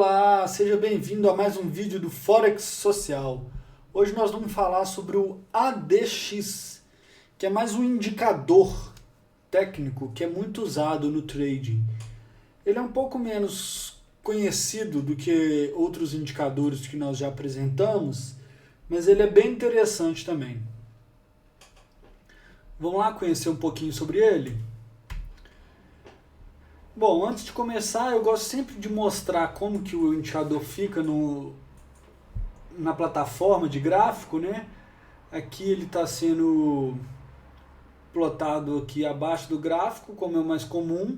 Olá, seja bem-vindo a mais um vídeo do Forex Social. Hoje nós vamos falar sobre o ADX, que é mais um indicador técnico que é muito usado no trading. Ele é um pouco menos conhecido do que outros indicadores que nós já apresentamos, mas ele é bem interessante também. Vamos lá conhecer um pouquinho sobre ele? Bom, antes de começar, eu gosto sempre de mostrar como que o indicador fica na plataforma de gráfico, né? Aqui ele está sendo plotado aqui abaixo do gráfico, como é o mais comum.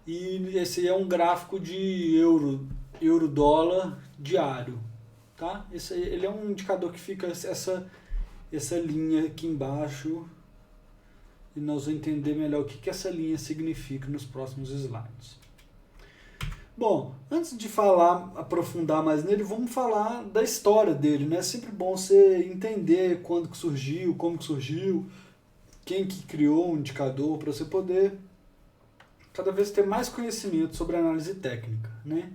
E esse é um gráfico de euro-dólar diário, tá? Ele é um indicador que fica essa linha aqui embaixo. E nós vamos entender melhor o que essa linha significa nos próximos slides. Bom, antes de aprofundar mais nele, vamos falar da história dele, né? É sempre bom você entender quando que surgiu, como que surgiu, quem que criou o indicador, para você poder cada vez ter mais conhecimento sobre análise técnica, né?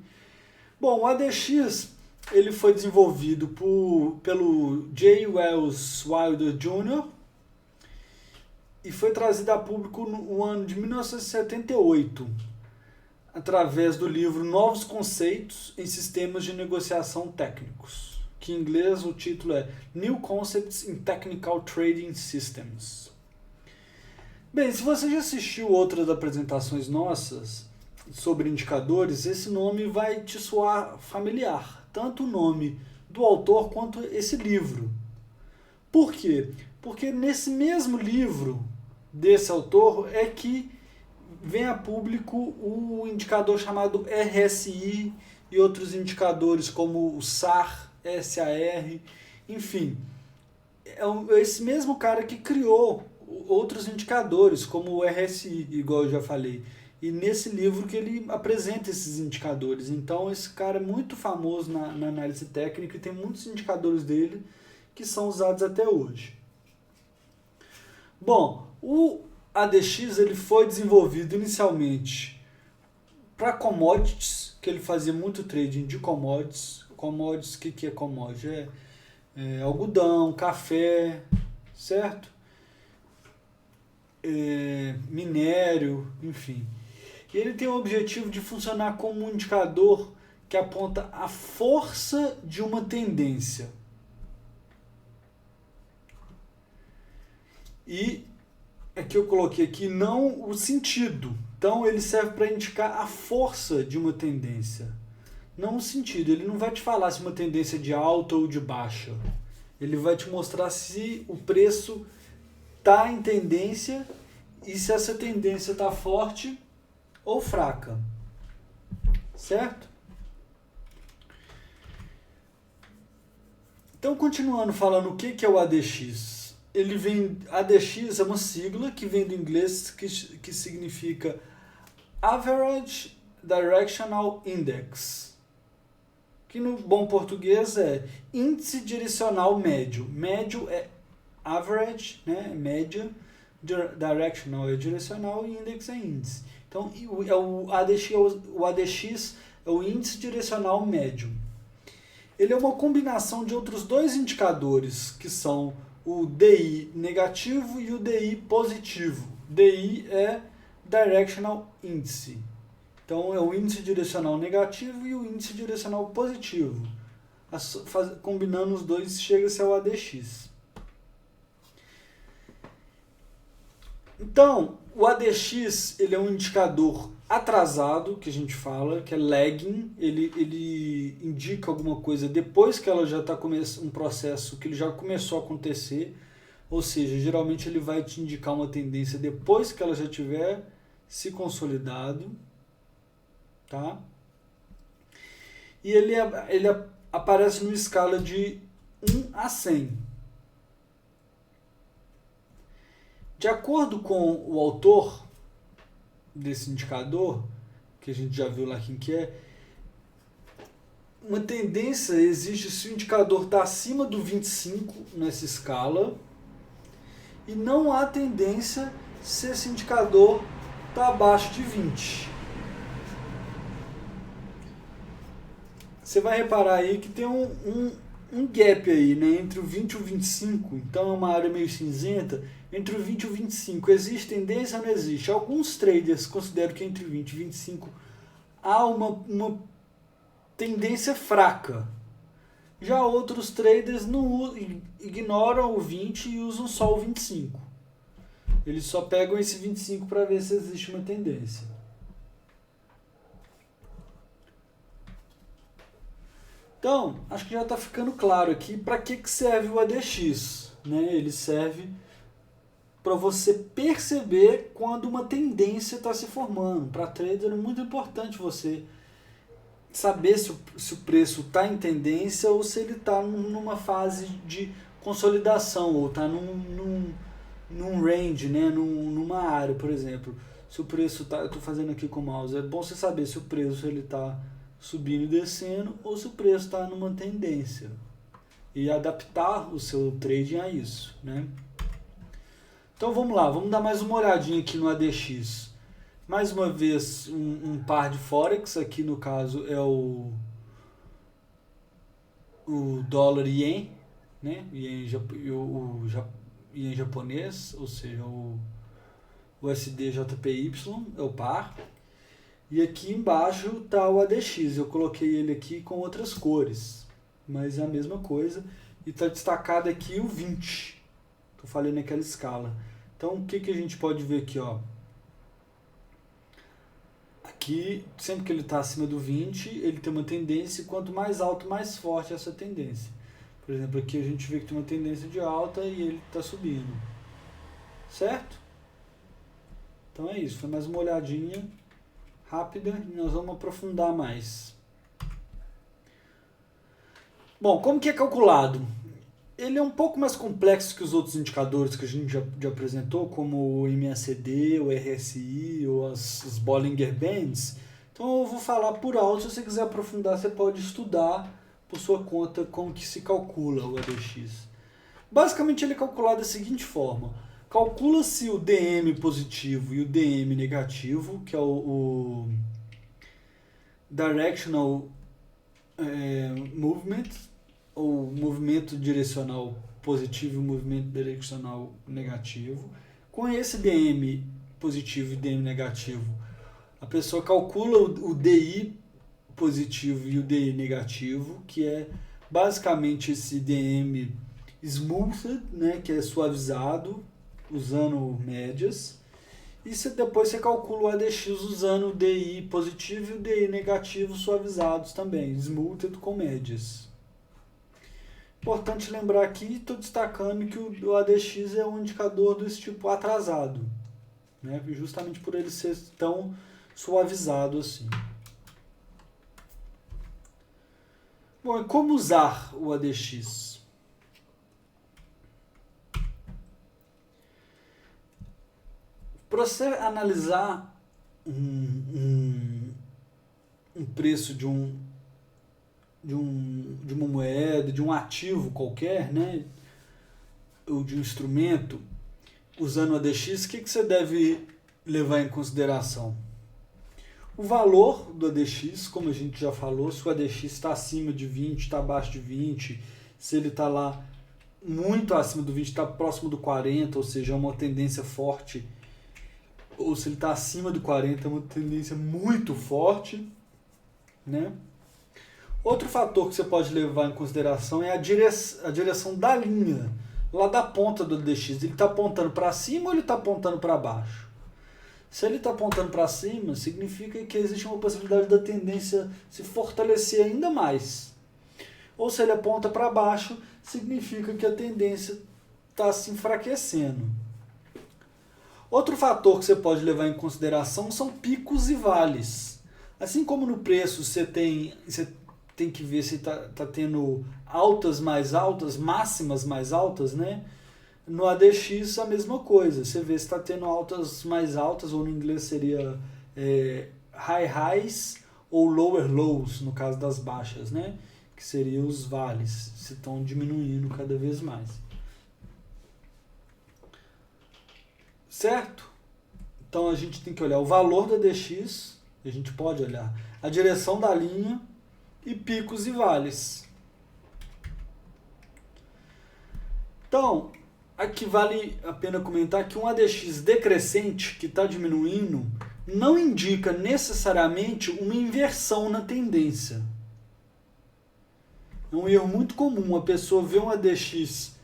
Bom, o ADX ele foi desenvolvido pelo J. Wells Wilder Jr., e foi trazido a público no ano de 1978, através do livro Novos Conceitos em Sistemas de Negociação Técnicos, que em inglês o título é New Concepts in Technical Trading Systems. Bem, se você já assistiu outras apresentações nossas sobre indicadores, esse nome vai te soar familiar, tanto o nome do autor quanto esse livro. Por quê? Porque nesse mesmo livro desse autor é que vem a público o indicador chamado RSI e outros indicadores como o SAR, SAR, enfim. É esse mesmo cara que criou outros indicadores como o RSI, igual eu já falei. E nesse livro que ele apresenta esses indicadores. Então esse cara é muito famoso na análise técnica e tem muitos indicadores dele que são usados até hoje. Bom, o ADX ele foi desenvolvido inicialmente para commodities, que ele fazia muito trading de commodities. Commodities, o que é commodity? É algodão, café, certo? Minério, enfim. E ele tem o objetivo de funcionar como um indicador que aponta a força de uma tendência. E é que eu coloquei aqui não o sentido. Então ele serve para indicar a força de uma tendência, não o sentido. Ele não vai te falar se uma tendência é de alta ou de baixa. Ele vai te mostrar se o preço está em tendência e se essa tendência está forte ou fraca. Certo? Então, continuando falando o que é o ADX. ADX é uma sigla que vem do inglês que significa Average Directional Index, que no bom português é índice direcional médio. Médio é average, né? Média, directional é direcional e index é índice. Então o ADX é o índice direcional médio. Ele é uma combinação de outros dois indicadores que são o DI negativo e o DI positivo. DI é Directional Índice. Então, é o índice direcional negativo e o índice direcional positivo. Combinando os dois, chega-se ao ADX. Então, o ADX ele é um indicador atrasado, que a gente fala, que é lagging. Ele indica alguma coisa depois que ela já está começando um processo que ele já começou a acontecer, ou seja, geralmente ele vai te indicar uma tendência depois que ela já tiver se consolidado, tá? E ele aparece numa escala de 1 a 100. De acordo com o autor desse indicador, que a gente já viu lá quem que é, uma tendência existe se o indicador está acima do 25 nessa escala e não há tendência se esse indicador está abaixo de 20. você vai reparar aí que tem um gap aí, né, entre o 20 e o 25, então é uma área meio cinzenta, entre o 20 e o 25, existe tendência ou não existe? Alguns traders consideram que entre 20 e 25 há uma tendência fraca. Já outros traders não ignoram o 20 e usam só o 25. Eles só pegam esse 25 para ver se existe uma tendência. Então, acho que já está ficando claro aqui para que serve o ADX. Né? Ele serve para você perceber quando uma tendência está se formando. Para trader é muito importante você saber se o preço está em tendência ou se ele está numa fase de consolidação ou está num range, né? numa área, por exemplo. Se o preço está, eu estou fazendo aqui com o mouse, é bom você saber se o preço está subindo e descendo ou se o preço está numa tendência e adaptar o seu trading a isso, né? Então vamos lá, vamos dar mais uma olhadinha aqui no ADX. Mais uma vez um par de Forex, aqui no caso é o dólar ien, né? O ien japonês, ou seja, o USD-JPY é o par. E aqui embaixo está o ADX, eu coloquei ele aqui com outras cores, mas é a mesma coisa. E está destacado aqui o 20, que eu falei naquela escala. Então o que a gente pode ver aqui, ó? Aqui, sempre que ele está acima do 20, ele tem uma tendência, e quanto mais alto, mais forte é essa tendência. Por exemplo, aqui a gente vê que tem uma tendência de alta e ele está subindo. Certo? Então é isso, foi mais uma olhadinha rápida e nós vamos aprofundar mais. Bom, como que é calculado? Ele é um pouco mais complexo que os outros indicadores que a gente já apresentou, como o MACD, o RSI ou os Bollinger Bands. Então eu vou falar por alto, se você quiser aprofundar, você pode estudar por sua conta como que se calcula o ADX. Basicamente ele é calculado da seguinte forma: calcula-se o DM positivo e o DM negativo, que é o Directional Movement, ou movimento direcional positivo e movimento direcional negativo. Com esse DM positivo e DM negativo, a pessoa calcula o DI positivo e o DI negativo, que é basicamente esse DM smoothed, né, que é suavizado, usando médias. E depois você calcula o ADX usando o DI positivo e o DI negativo suavizados também, smoothed com médias. Importante lembrar aqui, estou destacando que o ADX é um indicador desse tipo atrasado, né? Justamente por ele ser tão suavizado assim. Bom, e como usar o ADX? Para você analisar um preço de uma moeda, de um ativo qualquer, né, ou de um instrumento, usando o ADX, o que você deve levar em consideração? O valor do ADX, como a gente já falou, se o ADX está acima de 20, está abaixo de 20, se ele está lá muito acima do 20, está próximo do 40, ou seja, é uma tendência forte, ou se ele está acima do 40, é uma tendência muito forte, né? Outro fator que você pode levar em consideração é a direção da linha, lá da ponta do ADX. Ele está apontando para cima ou ele está apontando para baixo? Se ele está apontando para cima, significa que existe uma possibilidade da tendência se fortalecer ainda mais. Ou se ele aponta para baixo, significa que a tendência está se enfraquecendo. Outro fator que você pode levar em consideração são picos e vales. Assim como no preço você tem que ver se está tendo altas mais altas, máximas mais altas, né? No ADX a mesma coisa, você vê se está tendo altas mais altas, ou no inglês seria high highs ou lower lows, no caso das baixas, né? Que seriam os vales, se estão diminuindo cada vez mais. Certo? Então a gente tem que olhar o valor do ADX, a gente pode olhar a direção da linha, e picos e vales. Então, aqui vale a pena comentar que um ADX decrescente, que está diminuindo, não indica necessariamente uma inversão na tendência. É um erro muito comum, a pessoa vê um ADX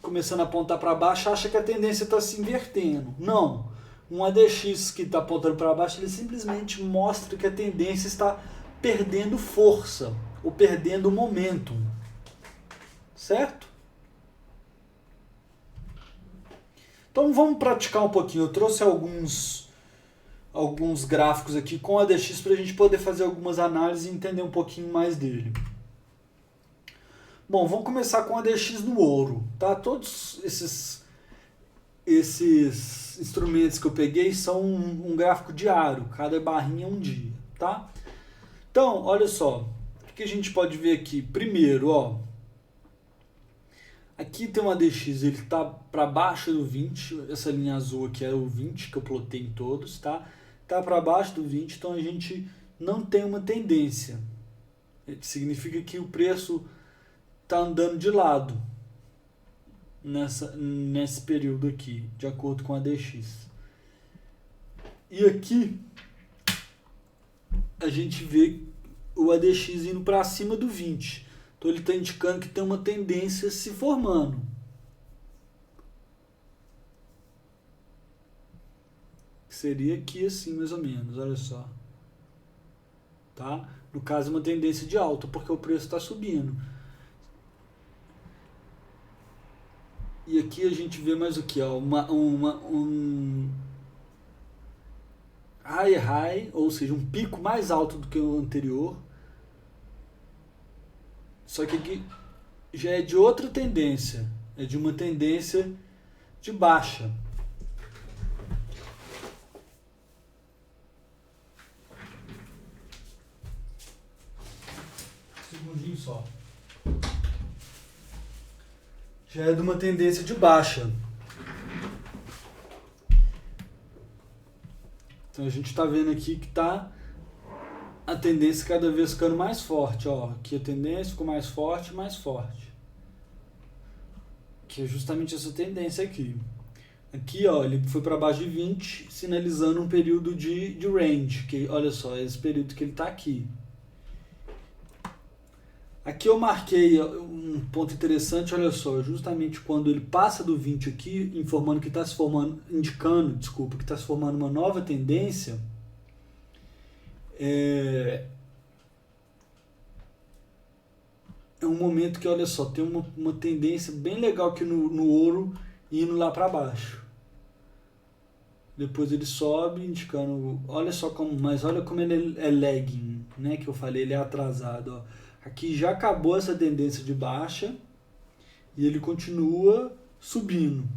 começando a apontar para baixo, acha que a tendência está se invertendo. Não. Um ADX que está apontando para baixo, ele simplesmente mostra que a tendência está perdendo força, ou perdendo momentum. Certo? Então vamos praticar um pouquinho. Eu trouxe alguns gráficos aqui com ADX para a gente poder fazer algumas análises e entender um pouquinho mais dele. Bom, vamos começar com ADX no ouro. Tá? Todos esses instrumentos que eu peguei são um gráfico diário. Cada barrinha é um dia. Tá? Então, olha só. O que a gente pode ver aqui? Primeiro, ó. Aqui tem um ADX, ele está para baixo do 20, essa linha azul aqui é o 20, que eu plotei em todos, tá? Está para baixo do 20, então a gente não tem uma tendência. Significa que o preço está andando de lado nesse período aqui, de acordo com o ADX. E aqui a gente vê o ADX indo para cima do 20. Então ele está indicando que tem uma tendência se formando. Seria aqui assim, mais ou menos, olha só. Tá? No caso, uma tendência de alta, porque o preço está subindo. E aqui a gente vê mais o que? Um high, ou seja, um pico mais alto do que o anterior. Só que aqui já é de outra tendência, é de uma tendência de baixa. Um segundinho só. Já é de uma tendência de baixa. Então a gente está vendo aqui que está a tendência cada vez ficando mais forte, ó. Aqui a tendência ficou mais forte, que é justamente essa tendência aqui. Aqui, ó, ele foi para baixo de 20, sinalizando um período de range, que olha só, é esse período que ele está aqui. Aqui eu marquei um ponto interessante, olha só, justamente quando ele passa do 20 aqui, informando que está se formando, que está se formando uma nova tendência. É um momento que, olha só, tem uma tendência bem legal aqui no ouro indo lá para baixo. Depois ele sobe, indicando, olha só como, mas olha como ele é lagging, né, que eu falei, ele é atrasado, ó. Aqui já acabou essa tendência de baixa e ele continua subindo.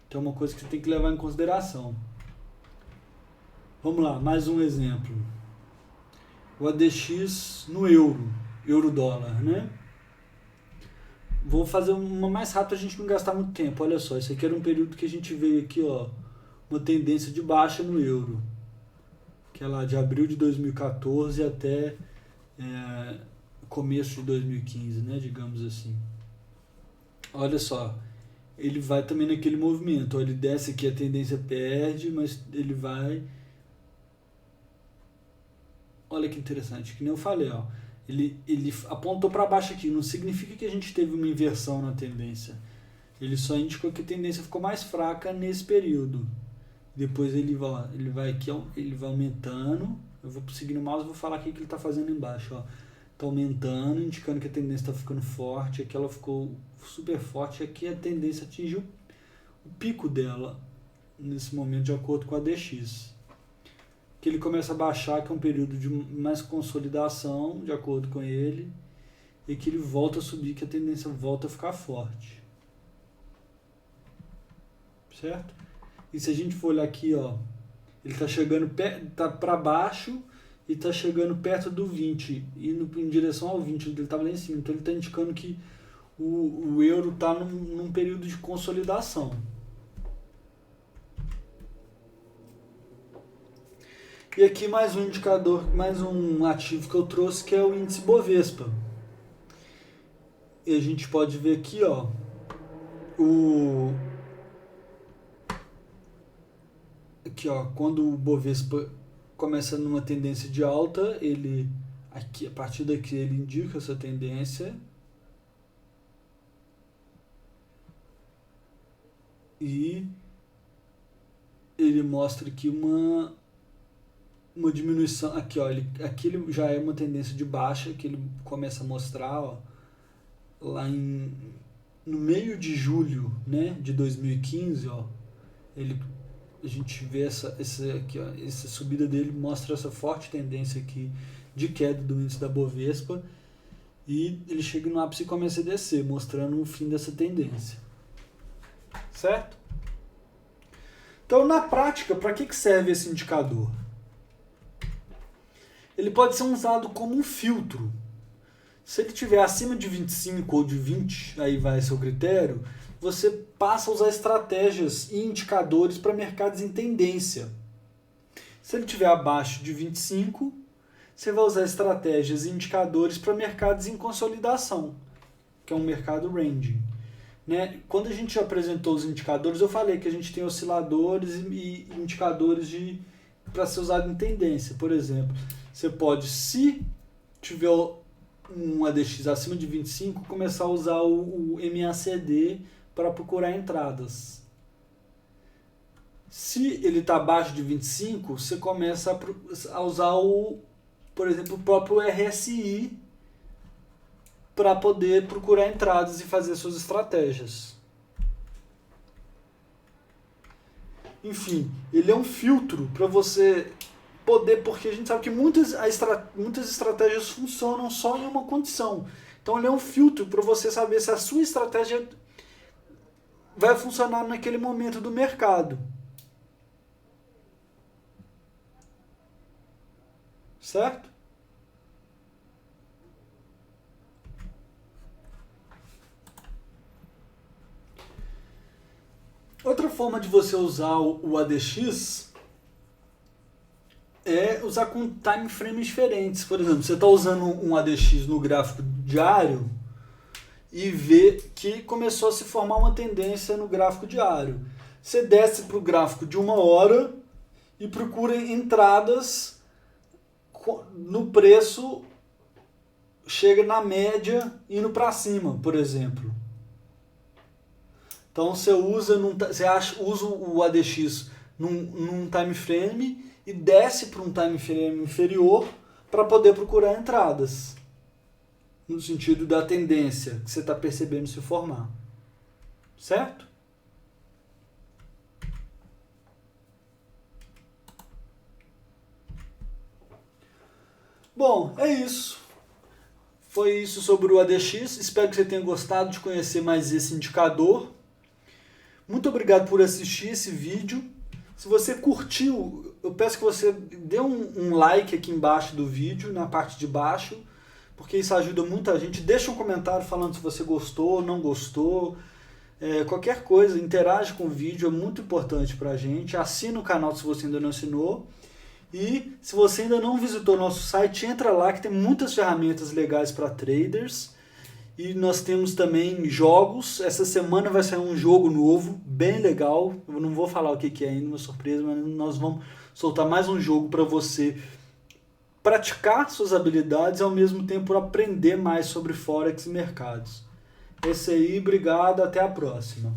Então é uma coisa que você tem que levar em consideração. Vamos lá, mais um exemplo. O ADX no euro-dólar, né? Vou fazer uma mais rápida para a gente não gastar muito tempo. Olha só, esse aqui era um período que a gente veio aqui, ó, uma tendência de baixa no euro, que é lá de abril de 2014 até começo de 2015, né, digamos assim. Olha só, ele vai também naquele movimento, ó, ele desce aqui, a tendência perde, mas ele vai... Olha que interessante, que nem eu falei, ó, ele apontou para baixo aqui, não significa que a gente teve uma inversão na tendência, ele só indicou que a tendência ficou mais fraca nesse período. Depois ele vai aqui, ele vai aumentando, eu vou seguindo o mouse e vou falar aqui o que ele está fazendo embaixo, ó. Está aumentando, indicando que a tendência está ficando forte, aqui ela ficou super forte, aqui a tendência atingiu o pico dela nesse momento, de acordo com a DX. Que ele começa a baixar, que é um período de mais consolidação, de acordo com ele, e que ele volta a subir, que a tendência volta a ficar forte. Certo? E se a gente for olhar aqui, ó, ele está chegando, tá para baixo e está chegando perto do 20, indo em direção ao 20, ele estava lá em cima, então ele está indicando que o euro está num período de consolidação. E aqui mais um indicador, mais um ativo que eu trouxe, que é o índice Bovespa. E a gente pode ver aqui, ó, aqui, ó, quando o Bovespa começa numa tendência de alta, ele aqui, a partir daqui ele indica essa tendência. E ele mostra aqui uma diminuição, aqui, ó, aqui ele já é uma tendência de baixa, que ele começa a mostrar, ó, lá no meio de julho, né, de 2015, ó, a gente vê aqui, ó, essa subida dele mostra essa forte tendência aqui de queda do índice da Bovespa, e ele chega no ápice e começa a descer, mostrando o fim dessa tendência. Certo? Então, na prática, para que serve esse indicador? Ele pode ser usado como um filtro. Se ele estiver acima de 25 ou de 20, aí vai seu critério, você passa a usar estratégias e indicadores para mercados em tendência. Se ele estiver abaixo de 25, você vai usar estratégias e indicadores para mercados em consolidação, que é um mercado ranging. Né? Quando a gente apresentou os indicadores, eu falei que a gente tem osciladores e indicadores para ser usado em tendência. Por exemplo, você pode, se tiver um ADX acima de 25, começar a usar o MACD para procurar entradas. Se ele está abaixo de 25, você começa a usar, por exemplo, o próprio RSI para poder procurar entradas e fazer suas estratégias. Enfim, ele é um filtro para você poder, porque a gente sabe que muitas estratégias funcionam só em uma condição. Então ele é um filtro para você saber se a sua estratégia vai funcionar naquele momento do mercado. Certo? Outra forma de você usar o ADX é usar com time frames diferentes. Por exemplo, você está usando um ADX no gráfico diário e vê que começou a se formar uma tendência no gráfico diário. Você desce para o gráfico de 1 hora e procura entradas no preço, chega na média indo para cima, por exemplo. Então você usa o ADX num time frame e desce para um time frame inferior para poder procurar entradas, no sentido da tendência que você está percebendo se formar. Certo? Bom, é isso. Foi isso sobre o ADX. Espero que você tenha gostado de conhecer mais esse indicador. Muito obrigado por assistir esse vídeo. Se você curtiu, eu peço que você dê um like aqui embaixo do vídeo, na parte de baixo, porque isso ajuda muita gente. Deixa um comentário falando se você gostou ou não gostou. Qualquer coisa, interage com o vídeo, é muito importante pra gente. Assina o canal se você ainda não assinou. E se você ainda não visitou nosso site, entra lá que tem muitas ferramentas legais para traders. E nós temos também jogos. Essa semana vai sair um jogo novo, bem legal. Eu não vou falar o que é ainda, uma surpresa, mas nós vamos soltar mais um jogo para você praticar suas habilidades e ao mesmo tempo aprender mais sobre Forex e mercados. Esse aí, obrigado, até a próxima.